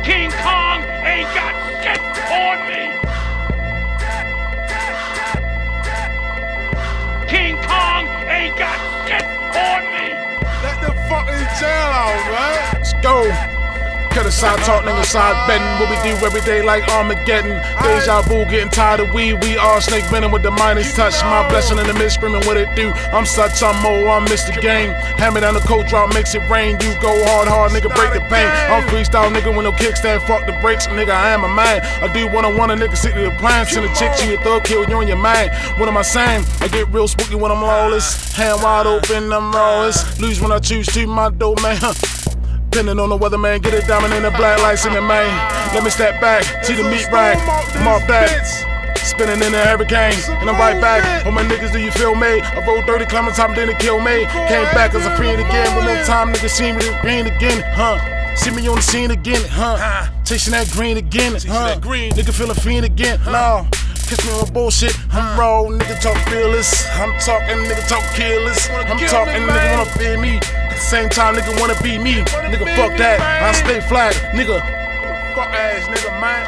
King Kong ain't got shit on me. King Kong ain't got shit on me. Let the fucking jail out, man. Let's go. Cut aside talk, nigga side betting. What we do every day like Armageddon. Deja vu, getting tired of we are snake venom with the Midas touch. My blessing in the mist, screaming what it do. I'm such, I'm more, I'm Mr. Game. Hammer down the cold drop, makes it rain. You go hard, nigga, break the pain. I'm freestyle, nigga, with no kickstand, fuck the brakes, nigga, I am a man. I do what I want, a nigga, stick to the plan. Send a chick to your thug, kill you on your mind. What am I saying? I get real spooky when I'm lawless. Hand wide open, I'm rawest. Lose when I choose to, my domain, Depending on the weather, man, get it diamond in the black lights in the main. Let me step back, see the meat rack, mark that. Spinning in the hurricane, and I'm right back. All my niggas, do you feel me? I rolled 30, climbing top, then it kill me. Came back as a friend again, with no time, niggas see me the green again, See me on the scene again, Chasing that green again, Nigga feeling fiend again, no. Catch me on bullshit, I'm raw, nigga talk fearless. I'm talking, nigga talk killers. I'm talking, nigga wanna fear me. At the same time, nigga wanna be me. Nigga fuck that, I stay flat, nigga. Fuck ass nigga, man.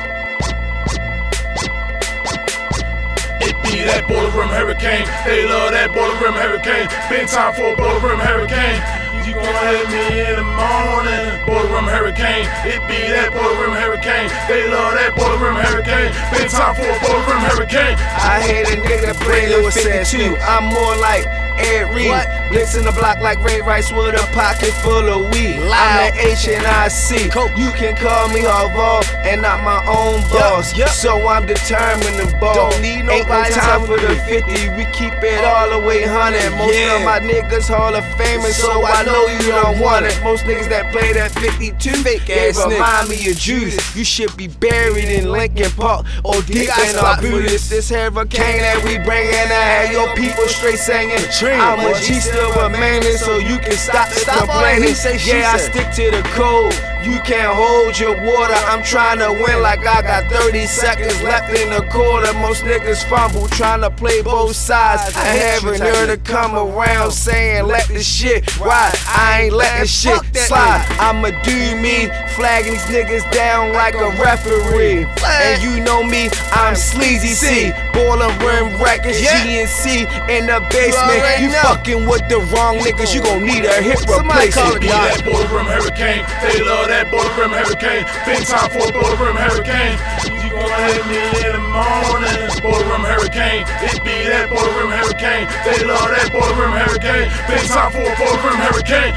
It be that boiler room hurricane. They love that boiler room hurricane. Been time for a boiler room hurricane. You gon' hit me in the morning, boiler room hurricane. It be that boiler room hurricane. They love that boiler room hurricane. Been time for a boiler room hurricane. I hate a nigga that play with 52. I'm more like Ed Reed, blitzing the block like Ray Rice with a pocket full of weed. I'm the H&I-C. You can call me Harvard and not my own boss. So I'm determined to ball. Don't need no time for the 50. We keep it all the way 100. Most of my niggas Hall of Famers, so I know you don't want it. Most niggas that play that 52 fake ass remind me of Judas. You should be buried in Lincoln Park or deep in Arbutus. This hurricane that we bringin' to have your people straight singing. I'm a G still remaining, so you can stop complaining. Yeah, I stick to the code. You can't hold your water. I'm trying to win like I got 30 seconds left in the quarter. Most niggas fumble trying to play both sides. I haven't heard to come around saying let the shit ride. I ain't letting shit slide. I'ma do me, flagging these niggas down like a referee. And you know me, I'm Sleazy C. Boiler Room Records, GNC in the basement. You fucking with the wrong niggas, you gon' need a hip replacement. Be that boiler room hurricane. They love that boiler room hurricane. Been time for a boiler room hurricane. You gon' hit me in the morning, boiler room hurricane. It be that boiler room hurricane. They love that boiler room hurricane. Been time for a boiler room hurricane.